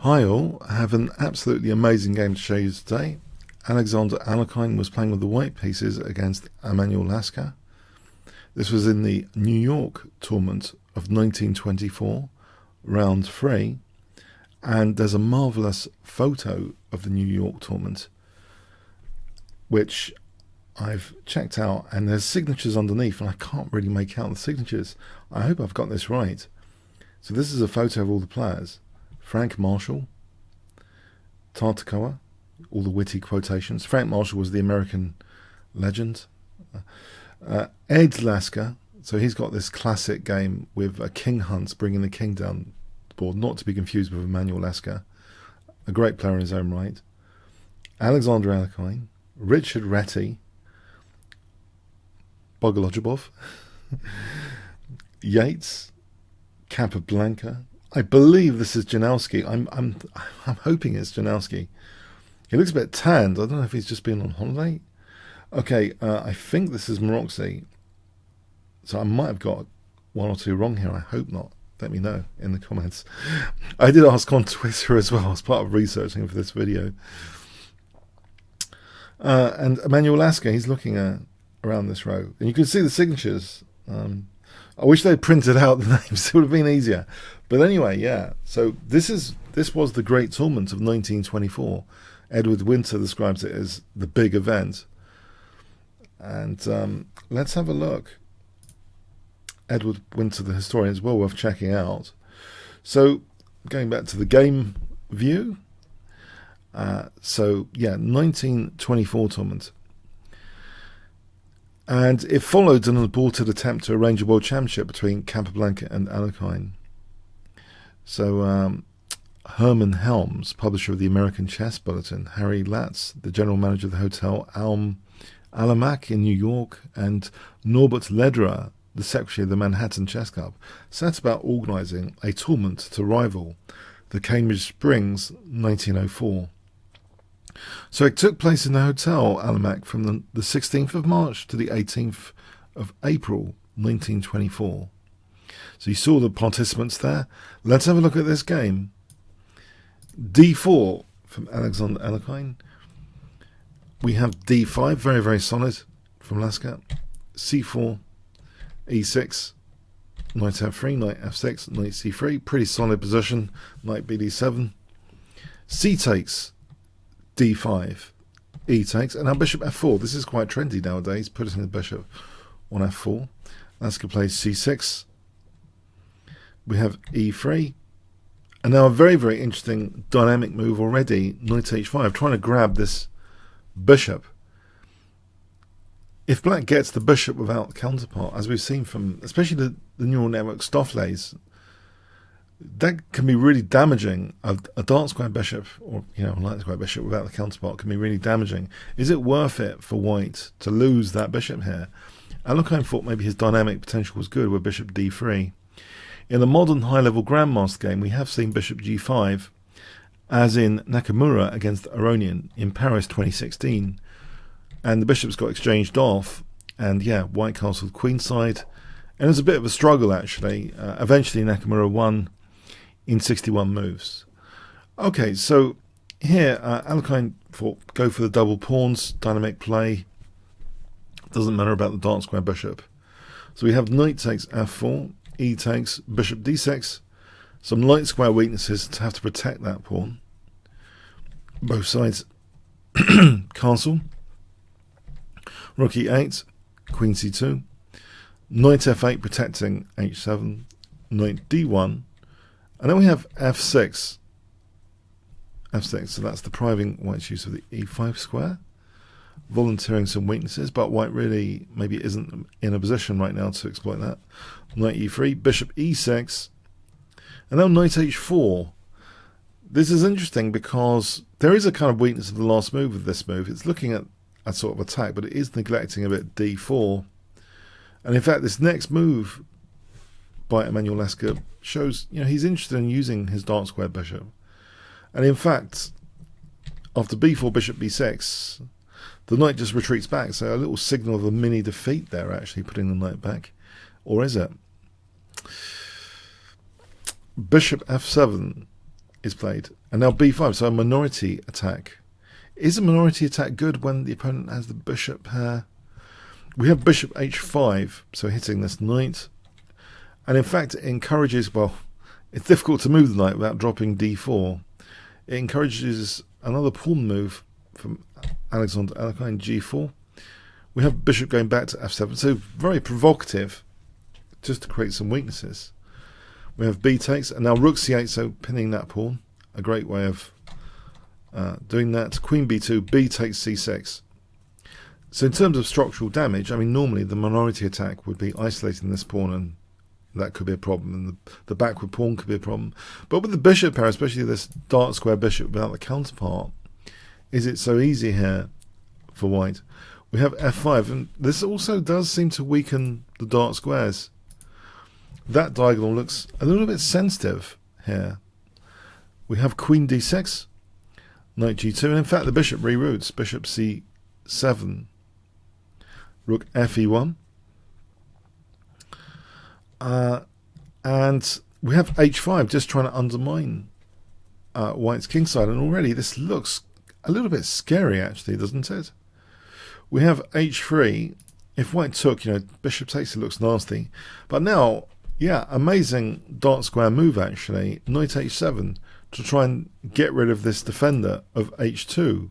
Hi all, I have an absolutely amazing game to show you today. Alexander Alekhine was playing with the white pieces against Emanuel Lasker. This was in the New York tournament of 1924, round 3, and there's a marvellous photo of the New York tournament which I've checked out, and there's signatures underneath and I can't really make out the signatures. I hope I've got this right. So this is a photo of all the players. Frank Marshall, Tartakoa, all the witty quotations. Frank Marshall was the American legend. Ed Lasker, so he's got this classic game with a king hunt, bringing the king down the board, not to be confused with Emanuel Lasker, a great player in his own right. Alexander Alekhine, Richard Reti, Bogolojubov, Yates, Capablanca. I believe this is Janowski. I'm hoping it's Janowski. He looks a bit tanned. I don't know if he's just been on holiday. Okay, I think this is Maroxy. So I might have got one or two wrong here. I hope not. Let me know in the comments. I did ask on Twitter as well as part of researching for this video. And Emanuel Lasker, he's looking around this row. And you can see the signatures. I wish they'd printed out the names. It would have been easier. But anyway, yeah. So this was the great tournament of 1924. Edward Winter describes it as the big event. And let's have a look. Edward Winter, the historian, is well worth checking out. So going back to the game view. So yeah, 1924 tournament. And it followed an aborted attempt to arrange a world championship between Capablanca and Alekhine. So Herman Helms, publisher of the American Chess Bulletin, Harry Latz, the general manager of the Hotel Alamac in New York, and Norbert Lederer, the secretary of the Manhattan Chess Club, set about organising a tournament to rival the Cambridge Springs 1904. So it took place in the Hotel Alamac from the 16th of March to the 18th of April 1924. So you saw the participants there. Let's have a look at this game. D4 from Alexander Alekhine. We have D5, very, very solid from Lasker. C4, E6, knight F3, knight F6, knight C3. Pretty solid position. Knight BD7. C takes, D5, E takes, and now bishop F4. This is quite trendy nowadays, putting the bishop on F4. Lasker plays C6. We have E3. And now a very, very interesting dynamic move already, knight H5, trying to grab this bishop. If black gets the bishop without counterpart, as we've seen from especially the neural network Stoffley's, that can be really damaging. A dark square bishop, or a light square bishop without the counterpart, can be really damaging. Is it worth it for white to lose that bishop here? Alekhine thought maybe his dynamic potential was good with bishop D3. In the modern high-level grandmaster game, we have seen bishop G5, as in Nakamura against Aronian in Paris 2016, and the bishops got exchanged off, and yeah, white castled queenside, and it was a bit of a struggle actually. Eventually Nakamura won in 61 moves. Okay, so here Alekhine thought go for the double pawns, dynamic play. Doesn't matter about the dark square bishop. So we have knight takes F4, E takes, bishop D6. Some light square weaknesses to have to protect that pawn. Both sides castle. Rook E8, queen C2. Knight F8 protecting H7. Knight D1. And then we have F6. F6, so that's depriving white's use of the E5 square. Volunteering some weaknesses, but white really maybe isn't in a position right now to exploit that. Knight E3, bishop E6, and now knight H4. This is interesting because there is a kind of weakness of the last move of this move. It's looking at a sort of attack, but it is neglecting a bit D4. And in fact, this next move by Emanuel Lasker shows he's interested in using his dark square bishop. And in fact, after B4, bishop B6, the knight just retreats back, so a little signal of a mini defeat there, actually, putting the knight back. Or is it? Bishop F7. is played. And now b5, so a minority attack. Is a minority attack good when the opponent has the bishop here? We have bishop h5, so hitting this knight. And in fact, it encourages, well, it's difficult to move the knight without dropping d4. It encourages another pawn move from Alexander Alekhine, g4. We have bishop going back to f7, so very provocative, just to create some weaknesses. We have b takes, and now rook c8, so pinning that pawn. A great way of doing that. Queen b2, b takes c6. So in terms of structural damage, I mean, normally the minority attack would be isolating this pawn, and that could be a problem, and the backward pawn could be a problem. But with the bishop pair, especially this dark square bishop without the counterpart, is it so easy here for white? We have f5, and this also does seem to weaken the dark squares. That diagonal looks a little bit sensitive here. We have queen d6, knight g2, and in fact the bishop reroutes, bishop c7, rook fe1. And we have h5 just trying to undermine white's kingside, and already this looks a little bit scary actually, doesn't it? We have h3. If white took, bishop takes, it looks nasty. But now, yeah, amazing dark square move actually, knight h7, to try and get rid of this defender of h2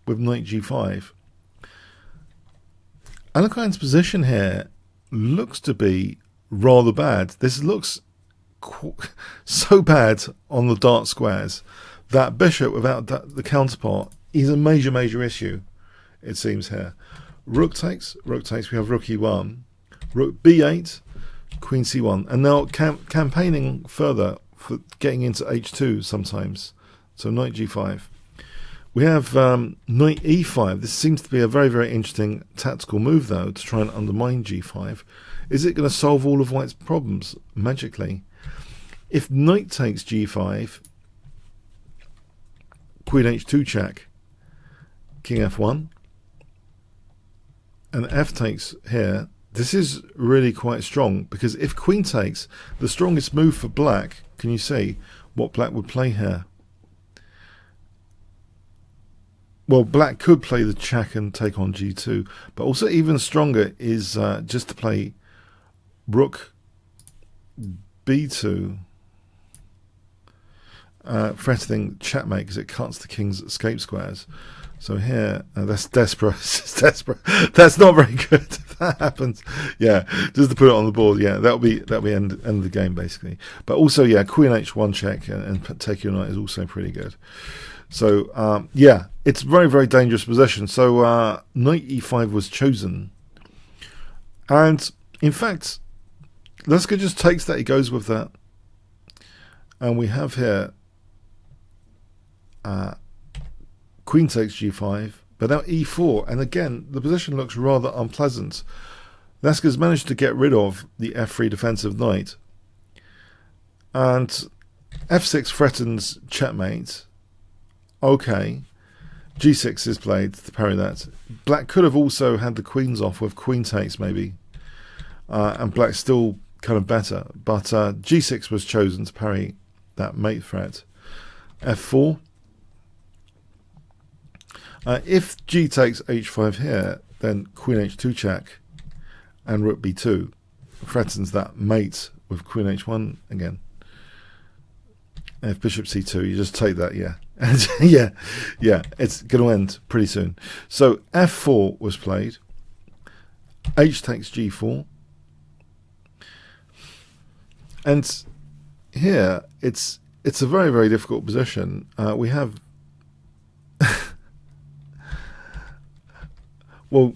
with knight g5. Alekhine's position here looks to be rather bad. This looks so bad on the dark squares that bishop without the counterpart is a major issue, it seems here. Rook takes, we have rook e1, rook b8, queen c1, and now campaigning further for getting into h2 sometimes. So knight g5. We have knight e5. This seems to be a very interesting tactical move though, to try and undermine g5. Is it going to solve all of white's problems magically? If knight takes g5, queen h2 check, king f1, and f takes here, this is really quite strong, because if queen takes, the strongest move for black, can you see what black would play here? Well, black could play the check and take on g2, but also even stronger is just to play rook b2, threatening checkmate because it cuts the king's escape squares. So here, that's desperate. It's desperate. That's not very good. If that happens, yeah, just to put it on the board, yeah, that'll be end of the game basically. But also, yeah, queen h1 check and take your knight is also pretty good. So yeah, it's very dangerous position. So knight e5 was chosen, and in fact, Lasker just takes that. He goes with that, and we have here. Queen takes g5, but now e4, and again the position looks rather unpleasant. Lasker's managed to get rid of the f3 defensive knight, and f6 threatens checkmate. Okay, g6 is played to parry that. Black could have also had the queens off with queen takes maybe, and black's still kind of better, but g6 was chosen to parry that mate threat. f4. If g takes h5 here, then queen h2 check and rook b2 threatens that mate with queen h1 again. And if bishop c2, you just take that, yeah. yeah, it's going to end pretty soon. So f4 was played. H takes g4. And here, it's a very difficult position. We have... Well,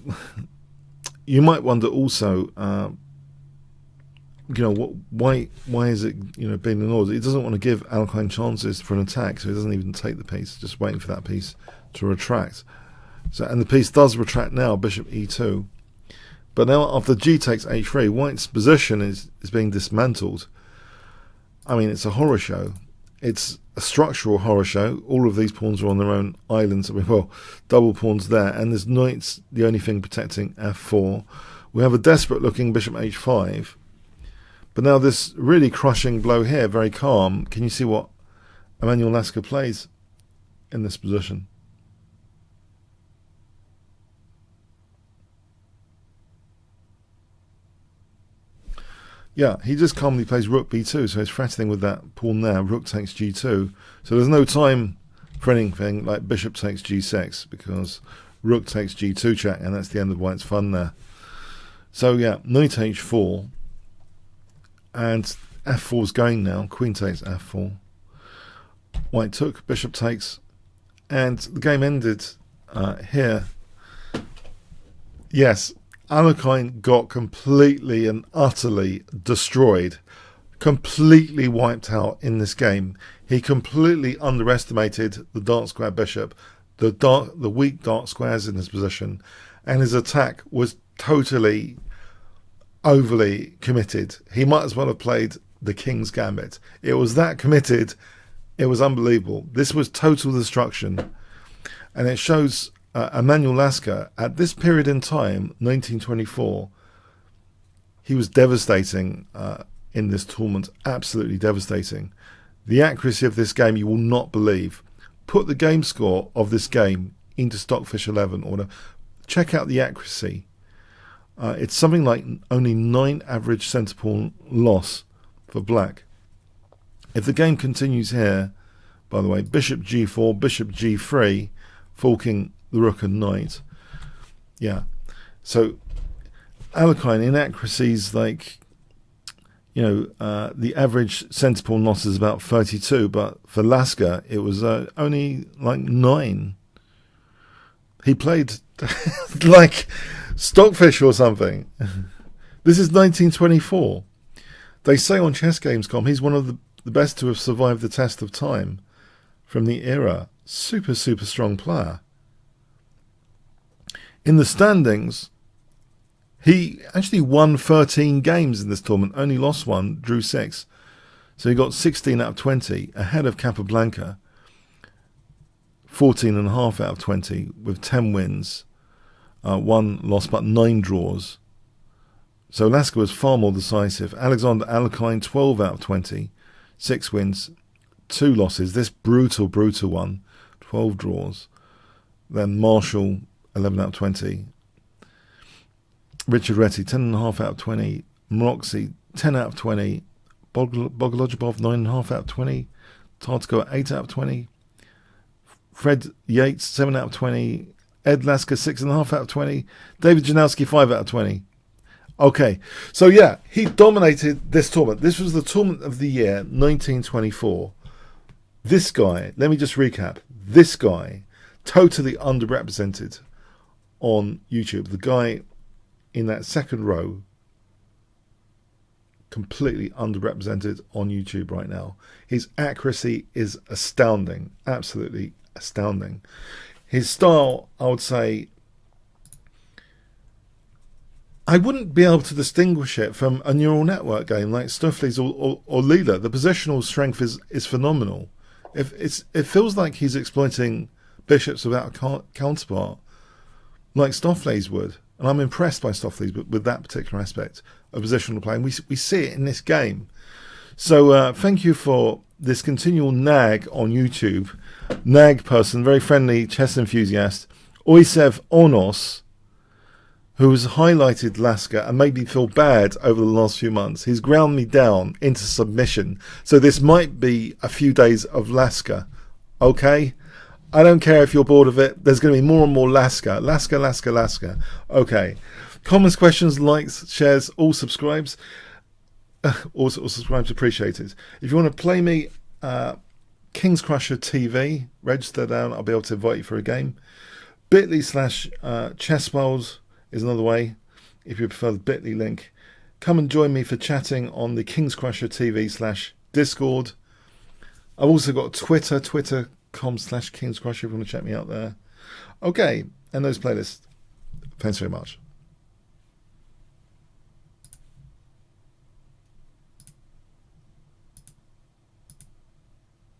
you might wonder also, why is it, being ignored? He doesn't want to give Alekhine chances for an attack, so he doesn't even take the piece, just waiting for that piece to retract. So, and the piece does retract now, bishop e2. But now after g takes h3, white's position is being dismantled. I mean, it's a horror show. It's a structural horror show. All of these pawns are on their own islands. I mean, well, double pawns there, and there's knight's the only thing protecting f4. We have a desperate looking bishop h5, but now this really crushing blow here, very calm. Can you see what Emanuel Lasker plays in this position. Yeah, he just calmly plays rook b2, so he's threatening with that pawn there. Rook takes g2. So there's no time for anything like bishop takes g6, because rook takes g2 check, and that's the end of white's fun there. So yeah, knight h4, and f4's going now. Queen takes f4. White took, bishop takes, and the game ended here. Yes, Alekhine got completely and utterly destroyed, completely wiped out in this game. He completely underestimated the dark square bishop, the weak dark squares in this position, and his attack was totally overly committed. He might as well have played the King's Gambit. It was that committed. It was unbelievable. This was total destruction, and it shows Emanuel Lasker at this period in time, 1924. He was devastating in this tournament, absolutely devastating. The accuracy of this game you will not believe. Put the game score of this game into Stockfish 11 or check out the accuracy. It's something like only 9 average centre pawn loss for black. If the game continues here, by the way, bishop g4, bishop g3, forking the rook and knight. Yeah. So Alekhine inaccuracies like, the average centre pawn loss is about 32, but for Lasker it was only like 9. He played like Stockfish or something. This is 1924. They say on ChessGames.com he's one of the best to have survived the test of time from the era. Super, super strong player. In the standings, he actually won 13 games in this tournament, only lost 1, drew 6. So he got 16 out of 20, ahead of Capablanca, 14.5 out of 20, with 10 wins, 1 loss but 9 draws. So Lasker was far more decisive. Alexander Alekhine, 12 out of 20, 6 wins, 2 losses. This brutal, brutal one, 12 draws. Then Marshall, 11 out of 20. Richard Retty, 10.5 out of 20. Moxie, 10 out of 20. Bogolojubov, 9.5 out of 20. Tartko, 8 out of 20. Fred Yates, 7 out of 20. Ed Lasker, 6.5 out of 20. David Janowski, 5 out of 20. Okay, so yeah, he dominated this tournament. This was the tournament of the year, 1924. This guy, let me just recap. This guy, totally underrepresented on YouTube. The guy in that second row, completely underrepresented on YouTube right now. His accuracy is astounding, absolutely astounding. His style, I would say, I wouldn't be able to distinguish it from a neural network game like Stoffley's or Leela. The positional strength is phenomenal. It feels like he's exploiting bishops without a counterpart, like Stoffley's would. And I'm impressed by Stoffley's with that particular aspect of positional play. And we see it in this game. So thank you for this continual nag on YouTube. Nag person, very friendly chess enthusiast, Oisev Onos, who has highlighted Lasker and made me feel bad over the last few months. He's ground me down into submission. So this might be a few days of Lasker. Okay? I don't care if you're bored of it. There's going to be more and more Lasker. Lasker, Lasker, Lasker. Okay. Comments, questions, likes, shares, all subscribes. All subscribes appreciated. If you want to play me Kingscrusher TV, register down. I'll be able to invite you for a game. bit.ly/chessworld is another way, if you prefer the bit.ly link. Come and join me for chatting on the Kingscrusher TV /Discord. I've also got Twitter, twitter.com/Kingscrusher if you want to check me out there. Okay, and those playlists. Thanks very much.